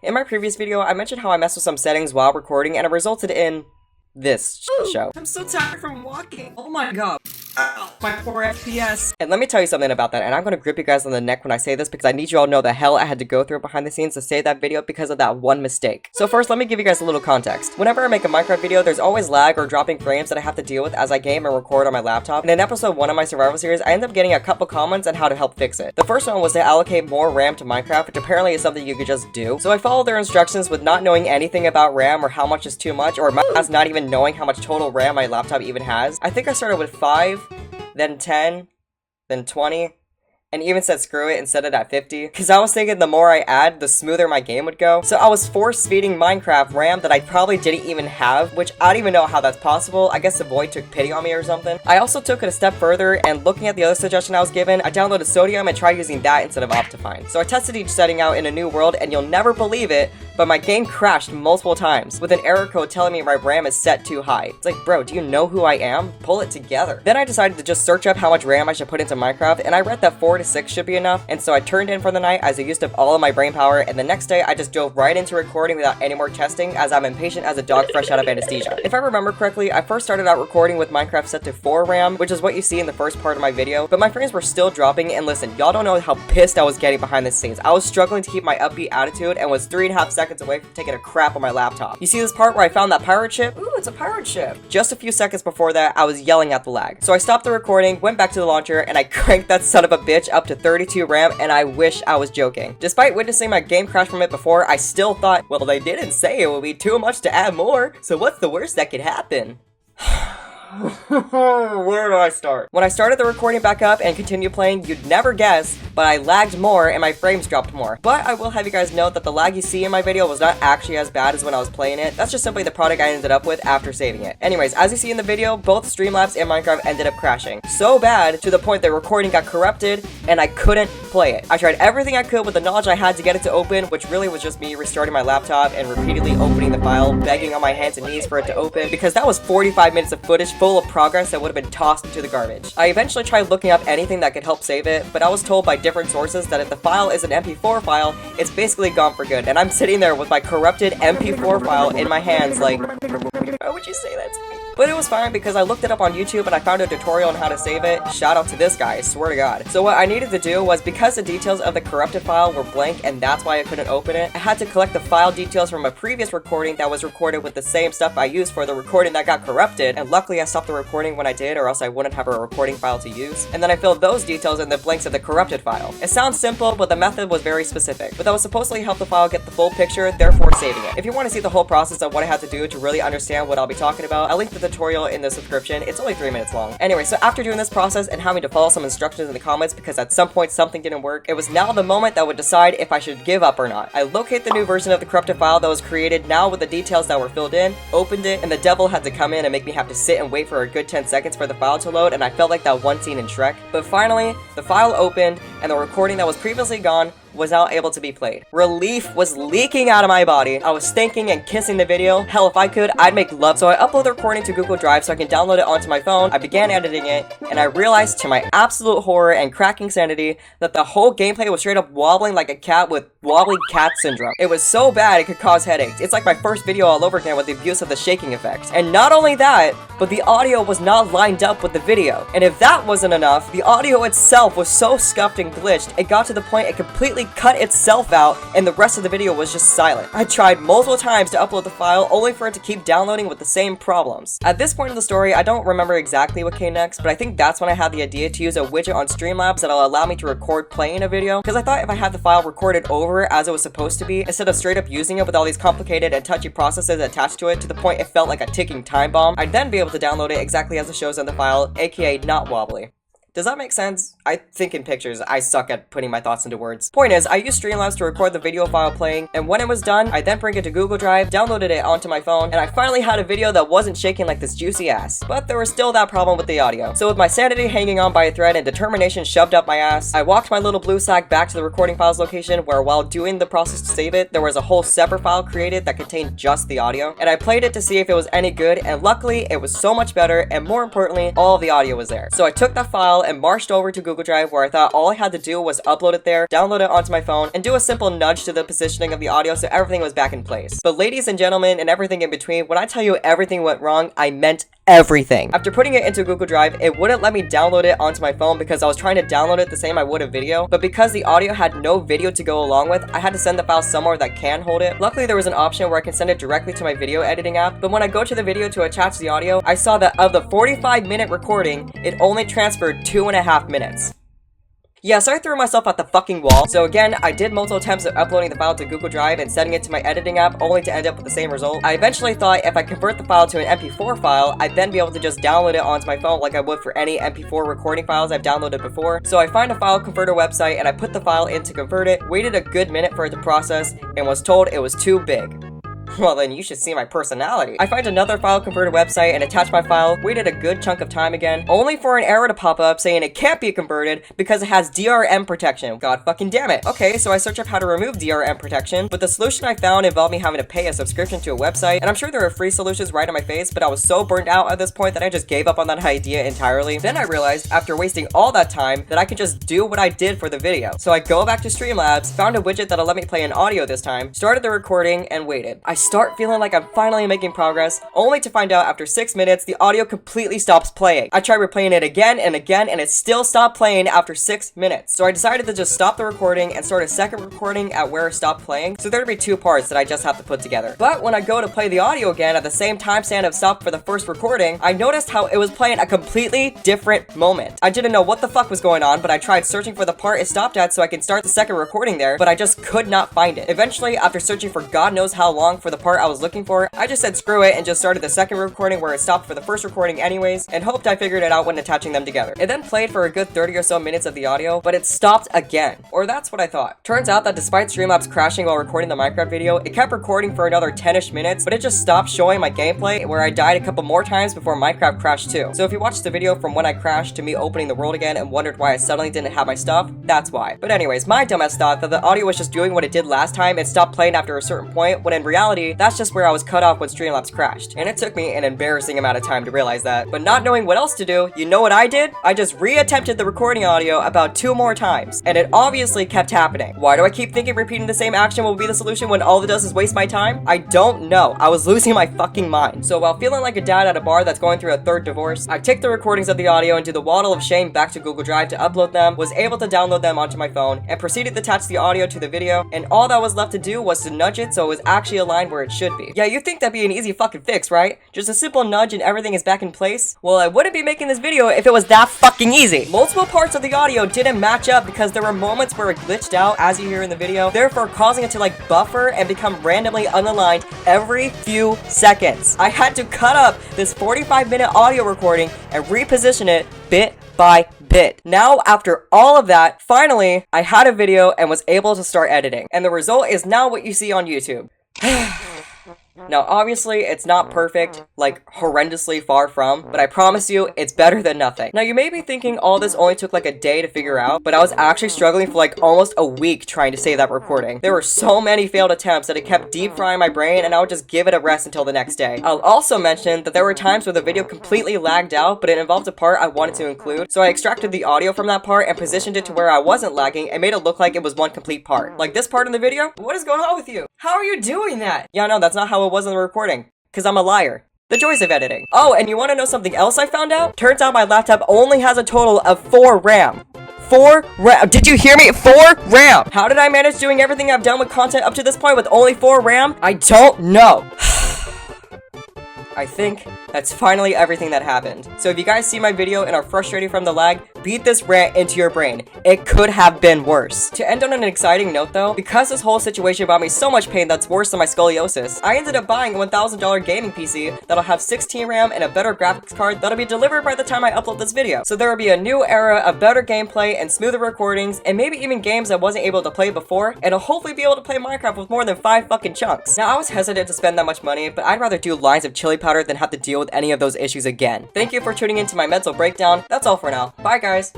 In my previous video, I mentioned how I messed with some settings while recording and it resulted in this show. I'm so tired from walking. Oh my god. Ow, my poor FPS. And let me tell you something about that, and I'm gonna grip you guys on the neck when I say this because I need you all to know the hell I had to go through behind the scenes to save that video because of that one mistake. So first, let me give you guys a little context. Whenever I make a Minecraft video, there's always lag or dropping frames that I have to deal with as I game and record on my laptop. And in episode 1 of my survival series, I ended up getting a couple comments on how to help fix it. The first one was to allocate more RAM to Minecraft, which apparently is something you could just do. So I followed their instructions with not knowing anything about RAM or how much is too much, or as not even knowing how much total RAM my laptop even has. I think I started with 5, then 10, then 20, and even said screw it and set it at 50, because I was thinking the more I add, the smoother my game would go. So I was force feeding Minecraft RAM that I probably didn't even have, which I don't even know how that's possible. I guess the void took pity on me or something. I also took it a step further, and looking at the other suggestion I was given, I downloaded Sodium and tried using that instead of Optifine. So I tested each setting out in a new world, and you'll never believe it, but my game crashed multiple times, with an error code telling me my RAM is set too high. It's like, bro, do you know who I am? Pull it together. Then I decided to just search up how much RAM I should put into Minecraft, and I read that 4 to 6 should be enough, and so I turned in for the night as I used up all of my brain power, and the next day I just dove right into recording without any more testing, as I'm impatient as a dog fresh out of anesthesia. If I remember correctly, I first started out recording with Minecraft set to 4 RAM, which is what you see in the first part of my video, but my frames were still dropping, and listen, y'all don't know how pissed I was getting behind the scenes. I was struggling to keep my upbeat attitude, and was 3.5 seconds away from taking a crap on my laptop. You see this part where I found that pirate ship? Ooh, it's a pirate ship. Just a few seconds before that, I was yelling at the lag. So I stopped the recording, went back to the launcher, and I cranked that son of a bitch up to 32 RAM, and I wish I was joking. Despite witnessing my game crash from it before, I still thought, well, they didn't say it would be too much to add more, so what's the worst that could happen? Where do I start? When I started the recording back up and continued playing, you'd never guess, but I lagged more and my frames dropped more. But I will have you guys note that the lag you see in my video was not actually as bad as when I was playing it. That's just simply the product I ended up with after saving it. Anyways, as you see in the video, both Streamlabs and Minecraft ended up crashing. So bad, to the point the recording got corrupted and I couldn't play it. I tried everything I could with the knowledge I had to get it to open, which really was just me restarting my laptop and repeatedly opening the file, begging on my hands and knees for it to open, because that was 45 minutes of footage full of progress that would have been tossed into the garbage. I eventually tried looking up anything that could help save it, but I was told by different sources that if the file is an MP4 file, it's basically gone for good, and I'm sitting there with my corrupted MP4 file in my hands like, why would you say that to me? But it was fine because I looked it up on YouTube and I found a tutorial on how to save it. Shout out to this guy, I swear to God. So what I needed to do was, because the details of the corrupted file were blank and that's why I couldn't open it, I had to collect the file details from a previous recording that was recorded with the same stuff I used for the recording that got corrupted, and luckily I stopped the recording when I did, or else I wouldn't have a recording file to use. And then I filled those details in the blanks of the corrupted file. It sounds simple, but the method was very specific. But that would supposedly help the file get the full picture, therefore saving it. If you want to see the whole process of what I had to do to really understand what I'll be talking about, I'll link the tutorial in the description. It's only 3 minutes long. Anyway, so after doing this process and having to follow some instructions in the comments because at some point something didn't work, it was now the moment that would decide if I should give up or not. I locate the new version of the corrupted file that was created now with the details that were filled in, opened it, and the devil had to come in and make me have to sit and wait for a good 10 seconds for the file to load, and I felt like that one scene in Shrek. But finally, the file opened, and the recording that was previously gone was now able to be played. Relief was leaking out of my body. I was thinking and kissing the video. Hell, if I could, I'd make love. So I uploaded the recording to Google Drive so I can download it onto my phone. I began editing it, and I realized to my absolute horror and cracking sanity that the whole gameplay was straight up wobbling like a cat with wobbly cat syndrome. It was so bad it could cause headaches. It's like my first video all over again with the abuse of the shaking effect. And not only that, but the audio was not lined up with the video. And if that wasn't enough, the audio itself was so scuffed and glitched, it got to the point it completely cut itself out and the rest of the video was just silent. I tried multiple times to upload the file only for it to keep downloading with the same problems. At this point in the story, I don't remember exactly what came next, but I think that's when I had the idea to use a widget on Streamlabs that'll allow me to record playing a video, because I thought if I had the file recorded over as it was supposed to be, instead of straight up using it with all these complicated and touchy processes attached to it to the point it felt like a ticking time bomb, I'd then be able to download it exactly as it shows in the file, aka not wobbly. Does that make sense? I think in pictures, I suck at putting my thoughts into words. Point is, I used Streamlabs to record the video file playing, and when it was done, I then bring it to Google Drive, downloaded it onto my phone, and I finally had a video that wasn't shaking like this juicy ass. But there was still that problem with the audio. So with my sanity hanging on by a thread and determination shoved up my ass, I walked my little blue sack back to the recording files location, where while doing the process to save it, there was a whole separate file created that contained just the audio, and I played it to see if it was any good, and luckily, it was so much better, and more importantly, all of the audio was there. So I took that file and marched over to Google Drive, where I thought all I had to do was upload it there, download it onto my phone, and do a simple nudge to the positioning of the audio so everything was back in place. But ladies and gentlemen and everything in between, when I tell you everything went wrong, I meant everything. After putting it into Google Drive, it wouldn't let me download it onto my phone because I was trying to download it the same I would a video, but because the audio had no video to go along with, I had to send the file somewhere that can hold it. Luckily, there was an option where I can send it directly to my video editing app, but when I go to the video to attach the audio, I saw that of the 45-minute recording, it only transferred 2.5 minutes. Yeah, so I threw myself at the fucking wall. So again, I did multiple attempts at uploading the file to Google Drive and setting it to my editing app, only to end up with the same result. I eventually thought if I convert the file to an MP4 file, I'd then be able to just download it onto my phone like I would for any MP4 recording files I've downloaded before. So I find a file converter website and I put the file in to convert it, waited a good minute for it to process, and was told it was too big. Well, then you should see my personality. I find another file converter website and attach my file, waited a good chunk of time again, only for an error to pop up saying it can't be converted because it has DRM protection. God fucking damn it. Okay, so I search up how to remove DRM protection, but the solution I found involved me having to pay a subscription to a website, and I'm sure there are free solutions right in my face, but I was so burnt out at this point that I just gave up on that idea entirely. Then I realized, after wasting all that time, that I could just do what I did for the video. So I go back to Streamlabs, found a widget that'll let me play an audio this time, started the recording, and waited. I start feeling like I'm finally making progress, only to find out after 6 minutes, the audio completely stops playing. I tried replaying it again, and it still stopped playing after 6 minutes. So I decided to just stop the recording and start a second recording at where it stopped playing, so there'd be 2 parts that I just have to put together. But when I go to play the audio again at the same timestamp of stop for the first recording, I noticed how it was playing a completely different moment. I didn't know what the fuck was going on, but I tried searching for the part it stopped at so I can start the second recording there, but I just could not find it. Eventually, after searching for God knows how long for the part I was looking for, I just said screw it and just started the second recording where it stopped for the first recording anyways, and hoped I figured it out when attaching them together. It then played for a good 30 or so minutes of the audio, but it stopped again. Or that's what I thought. Turns out that despite Streamlabs crashing while recording the Minecraft video, it kept recording for another 10-ish minutes, but it just stopped showing my gameplay where I died a couple more times before Minecraft crashed too. So if you watched the video from when I crashed to me opening the world again and wondered why I suddenly didn't have my stuff, that's why. But anyways, my dumbass thought that the audio was just doing what it did last time and stopped playing after a certain point, when in reality, that's just where I was cut off when Streamlabs crashed. And it took me an embarrassing amount of time to realize that. But not knowing what else to do, you know what I did? I just re-attempted the recording audio about 2 more times, and it obviously kept happening. Why do I keep thinking repeating the same action will be the solution when all it does is waste my time? I don't know. I was losing my fucking mind. So while feeling like a dad at a bar that's going through a 3rd divorce, I took the recordings of the audio into the waddle of shame back to Google Drive to upload them, was able to download them onto my phone, and proceeded to attach the audio to the video, and all that was left to do was to nudge it so it was actually aligned where it should be. Yeah, you'd think that'd be an easy fucking fix, right? Just a simple nudge and everything is back in place? Well, I wouldn't be making this video if it was that fucking easy. Multiple parts of the audio didn't match up because there were moments where it glitched out, as you hear in the video, therefore causing it to like buffer and become randomly unaligned every few seconds. I had to cut up this 45-minute audio recording and reposition it bit by bit. Now, after all of that, finally, I had a video and was able to start editing. And the result is now what you see on YouTube. Now, obviously, it's not perfect, like, horrendously far from, but I promise you, it's better than nothing. Now, you may be thinking all this only took like a day to figure out, but I was actually struggling for like almost a week trying to save that recording. There were so many failed attempts that it kept deep frying my brain, and I would just give it a rest until the next day. I'll also mention that there were times where the video completely lagged out, but it involved a part I wanted to include, so I extracted the audio from that part and positioned it to where I wasn't lagging and made it look like it was one complete part. Like this part in the video? What is going on with you? How are you doing that? Yeah, no, that's not how it was in the recording, because I'm a liar. The joys of editing. Oh, and you want to know something else I found out? Turns out my laptop only has a total of 4 RAM. 4 RAM. Did you hear me? 4 RAM. How did I manage doing everything I've done with content up to this point with only 4 RAM? I don't know. I think that's finally everything that happened. So if you guys see my video and are frustrated from the lag, beat this rant into your brain. It could have been worse. To end on an exciting note though, because this whole situation brought me so much pain that's worse than my scoliosis, I ended up buying a $1,000 gaming PC that'll have 16 RAM and a better graphics card that'll be delivered by the time I upload this video. So there will be a new era of better gameplay and smoother recordings, and maybe even games I wasn't able to play before, and I'll hopefully be able to play Minecraft with more than 5 fucking chunks. Now I was hesitant to spend that much money, but I'd rather do lines of chili powder than have to deal with any of those issues again. Thank you for tuning into my mental breakdown. That's all for now. Bye guys!